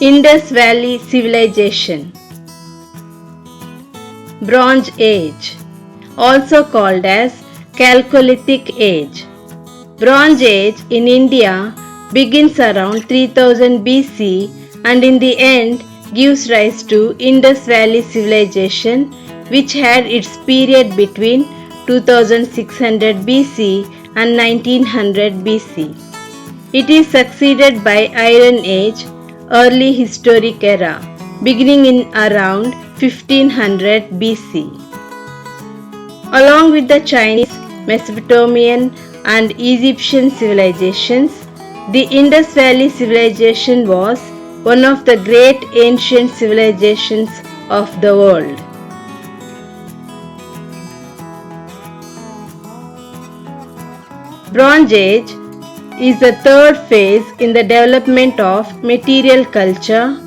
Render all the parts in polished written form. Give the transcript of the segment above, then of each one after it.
Indus Valley Civilization. Bronze Age, also called as Chalcolithic Age. Bronze Age in India begins around 3000 BC and in the end gives rise to Indus Valley Civilization, which had its period between 2600 BC and 1900 BC. It is succeeded by Iron Age, early historic era, beginning in around 1500 BC. Along with the Chinese, Mesopotamian and Egyptian civilizations, the Indus Valley Civilization was one of the great ancient civilizations of the world. Bronze Age is the third phase in the development of material culture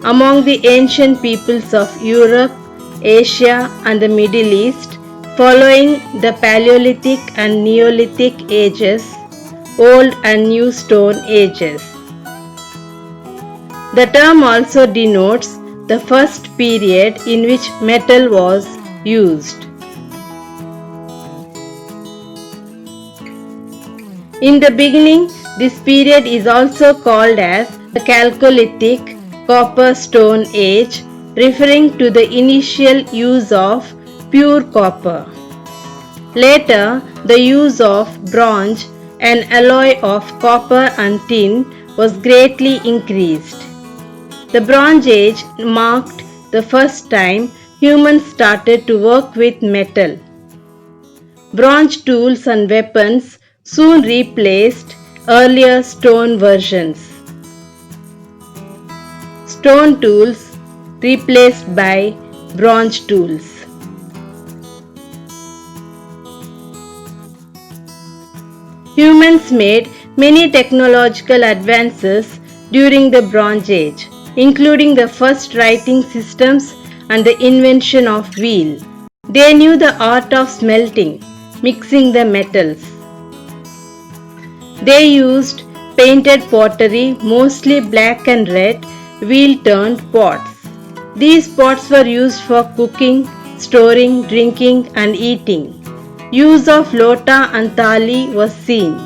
among the ancient peoples of Europe, Asia and the Middle East, following the Paleolithic and Neolithic ages, Old and New Stone ages. The term also denotes the first period in which metal was used. In the beginning, this period is also called as the Chalcolithic Copper Stone Age, referring to the initial use of pure copper. Later, the use of bronze, an alloy of copper and tin, was greatly increased. The Bronze Age marked the first time humans started to work with metal. Bronze tools and weapons soon replaced earlier stone versions. Stone tools replaced by bronze tools. Humans made many technological advances during the Bronze Age, including the first writing systems and the invention of wheel. They knew the art of smelting, mixing the metals. They used painted pottery, mostly black and red, wheel-turned pots. These pots were used for cooking, storing, drinking and eating. Use of lota and thali was seen.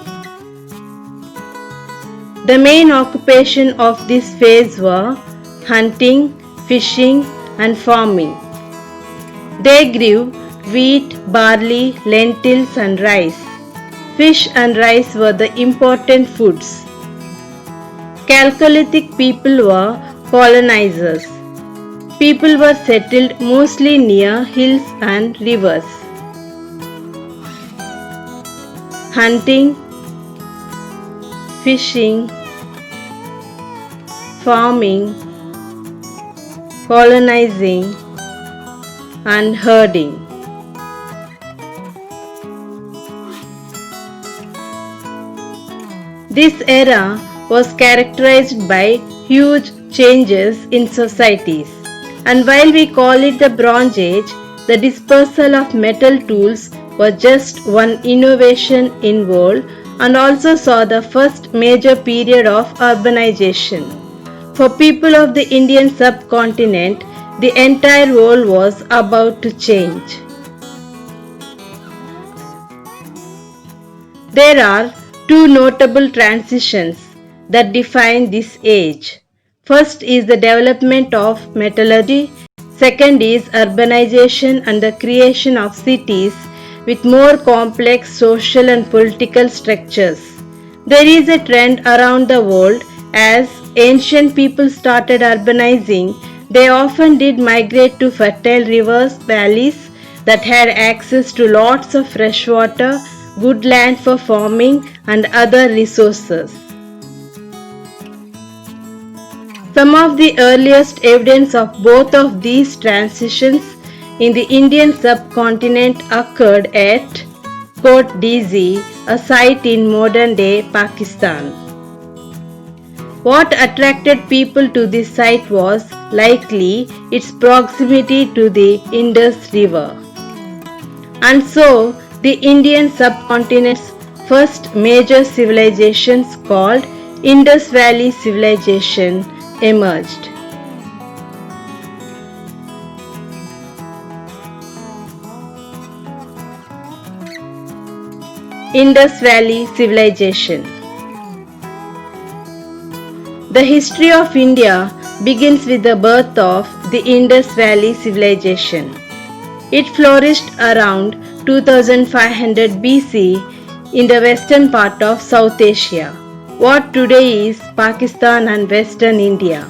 The main occupation of this phase were hunting, fishing and farming. They grew wheat, barley, lentils and rice. Fish and rice were the important foods. Chalcolithic people were colonizers. People were settled mostly near hills and rivers. Hunting, fishing, farming, colonizing and herding. This era was characterized by huge changes in societies, and while we call it the Bronze Age, the dispersal of metal tools was just one innovation in world and also saw the first major period of urbanization. For people of the Indian subcontinent, the entire world was about to change. There are two notable transitions that define this age. First is the development of metallurgy. Second is urbanization and the creation of cities with more complex social and political structures. There is a trend around the world as ancient people started urbanizing. They often did migrate to fertile rivers, valleys that had access to lots of fresh water, good land for farming and other resources. Some of the earliest evidence of both of these transitions in the Indian subcontinent occurred at Kot Dizhi, a site in modern-day Pakistan. What attracted people to this site was likely its proximity to the Indus River. And so, the Indian subcontinent's first major civilizations called Indus Valley Civilization emerged. Indus Valley Civilization. The history of India begins with the birth of the Indus Valley Civilization. It flourished around 2500 BC in the western part of South Asia, what today is Pakistan and Western India.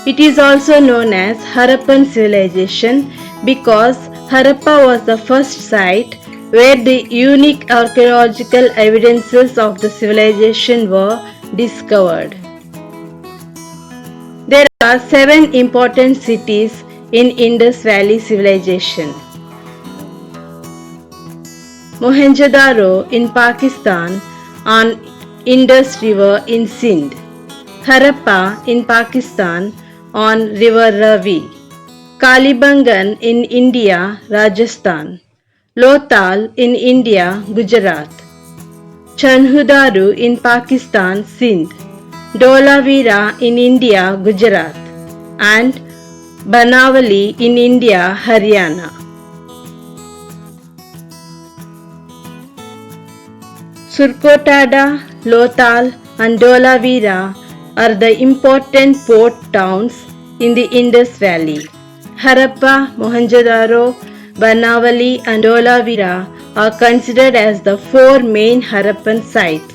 It is also known as Harappan civilization because Harappa was the first site where the unique archaeological evidences of the civilization were discovered. There are 7 important cities in Indus Valley civilization. Mohenjo-daro in Pakistan on Indus River in Sindh. Harappa in Pakistan on River Ravi. Kalibangan in India, Rajasthan. Lothal in India, Gujarat. Chanhudaru in Pakistan, Sindh. Dholavira in India, Gujarat. And Banavali in India, Haryana. Surkotada, Lothal and Dholavira are the important port towns in the Indus Valley. Harappa, Mohenjo-daro, Banavali and Dholavira are considered as the 4 main Harappan sites.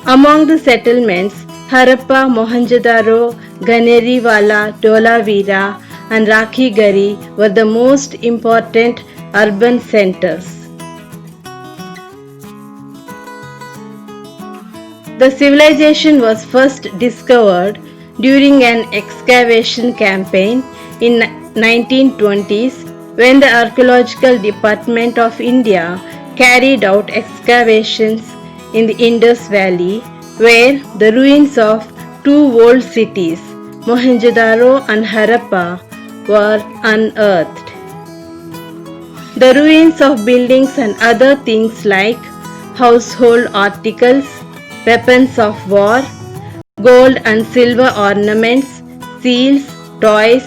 Among the settlements, Harappa, Mohenjo-daro, Ganeriwala, Dholavira and Rakhigari were the most important urban centers. The civilization was first discovered during an excavation campaign in 1920s when the Archaeological Department of India carried out excavations in the Indus Valley where the ruins of 2 old cities, Mohenjo-daro and Harappa, were unearthed. The ruins of buildings and other things like household articles, weapons of war, gold and silver ornaments, seals, toys,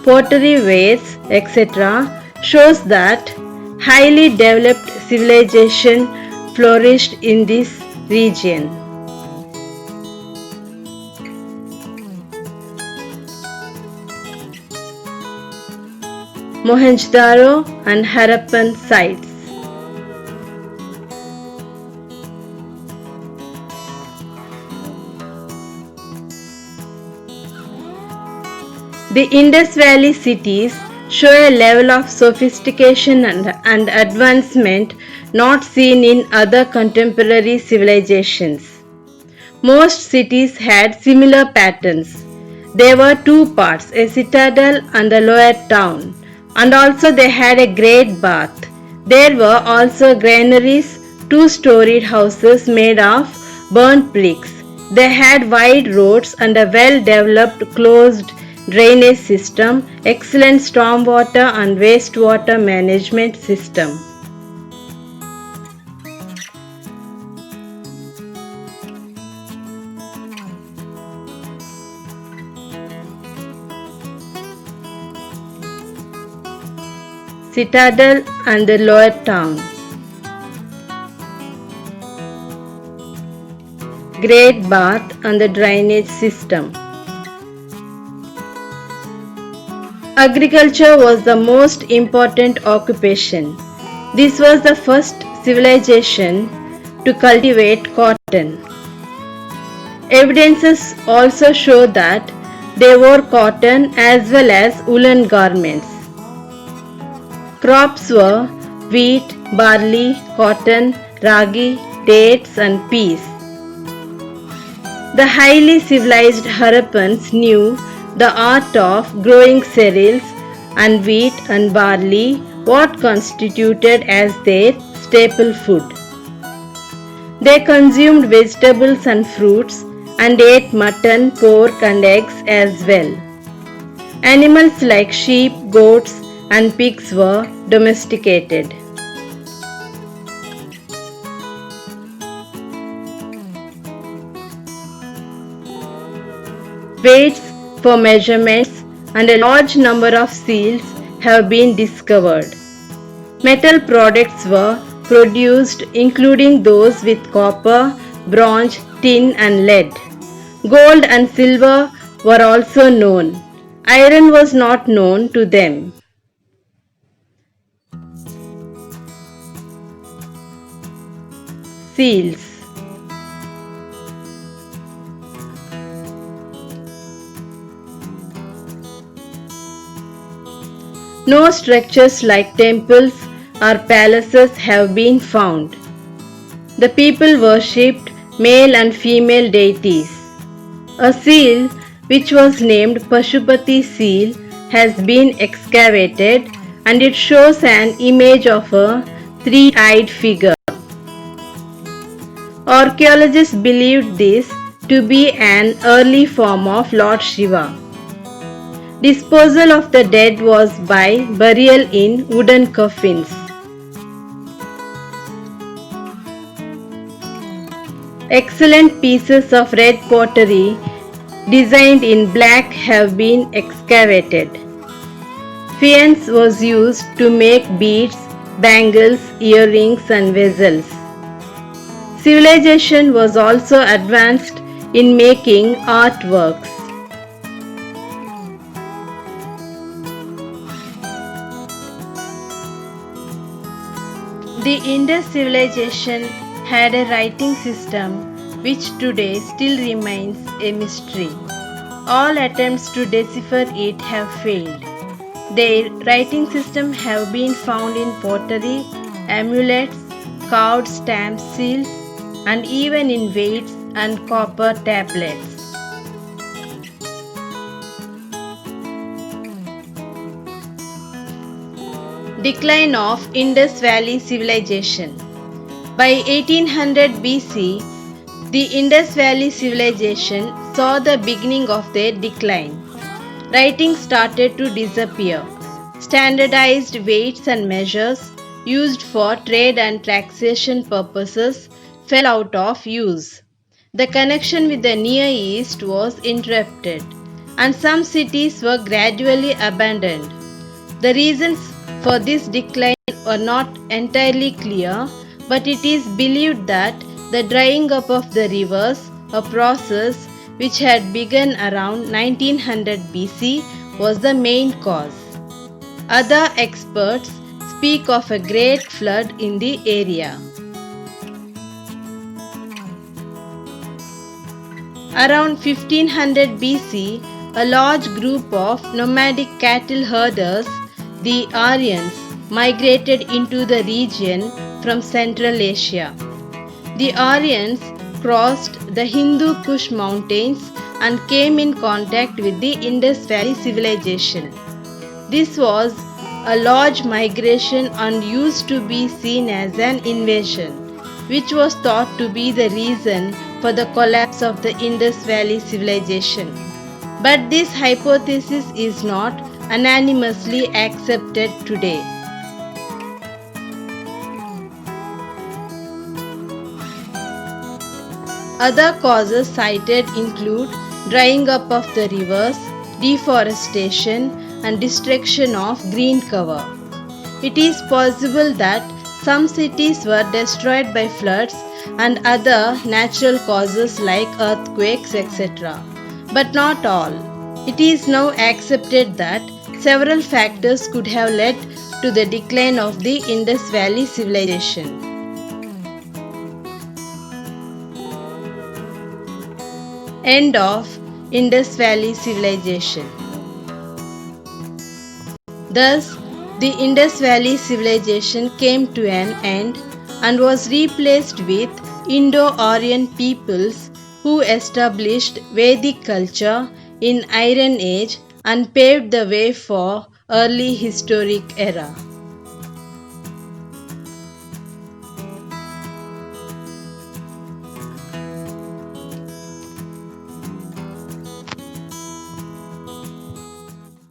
pottery wares, etc. shows that highly developed civilization flourished in this region. Mohenjo-daro and Harappan sites. The Indus Valley cities show a level of sophistication and advancement not seen in other contemporary civilizations. Most cities had similar patterns. There were 2 parts, a citadel and the lower town, and also they had a great bath. There were also granaries, 2-storied houses made of burnt bricks. They had wide roads and a well-developed closed drainage system, excellent stormwater and wastewater management system. Citadel and the lower town. Great bath and the drainage system. Agriculture was the most important occupation. This was the first civilization to cultivate cotton. Evidences also show that they wore cotton as well as woolen garments. Crops were wheat, barley, cotton, ragi, dates and peas. The highly civilized Harappans knew the art of growing cereals and wheat and barley, what constituted as their staple food. They consumed vegetables and fruits and ate mutton, pork and eggs as well. Animals like sheep, goats and pigs were domesticated. Weights for measurements, and a large number of seals have been discovered. Metal products were produced, including those with copper, bronze, tin, and lead. Gold and silver were also known. Iron was not known to them. Seals. No structures like temples or palaces have been found. The people worshipped male and female deities. A seal, which was named Pashupati seal, has been excavated and it shows an image of a three-eyed figure. Archaeologists believed this to be an early form of Lord Shiva. Disposal of the dead was by burial in wooden coffins. Excellent pieces of red pottery designed in black have been excavated. Faience was used to make beads, bangles, earrings, and vessels. Civilization was also advanced in making artworks. The Indus civilization had a writing system which today still remains a mystery. All attempts to decipher it have failed. Their writing system have been found in pottery, amulets, carved stamp seals, and even in weights and copper tablets. Decline of Indus Valley Civilization. By 1800 BC, the Indus Valley Civilization saw the beginning of their decline. Writing started to disappear. Standardized weights and measures used for trade and taxation purposes fell out of use. The connection with the Near East was interrupted, and some cities were gradually abandoned. The reasons for this decline are not entirely clear, but it is believed that the drying up of the rivers, a process which had begun around 1900 BC, was the main cause. Other experts speak of a great flood in the area. Around 1500 BC, a large group of nomadic cattle herders, the Aryans, migrated into the region from Central Asia. The Aryans crossed the Hindu Kush mountains and came in contact with the Indus Valley civilization. This was a large migration and used to be seen as an invasion, which was thought to be the reason for the collapse of the Indus Valley civilization. But this hypothesis is not unanimously accepted today. Other causes cited include drying up of the rivers, deforestation, and destruction of green cover. It is possible that some cities were destroyed by floods and other natural causes like earthquakes, etc. But not all. It is now accepted that several factors could have led to the decline of the Indus Valley civilization. End of Indus Valley civilization. Thus, the Indus Valley civilization came to an end and was replaced with Indo-Aryan peoples who established Vedic culture in Iron Age and paved the way for early historic era.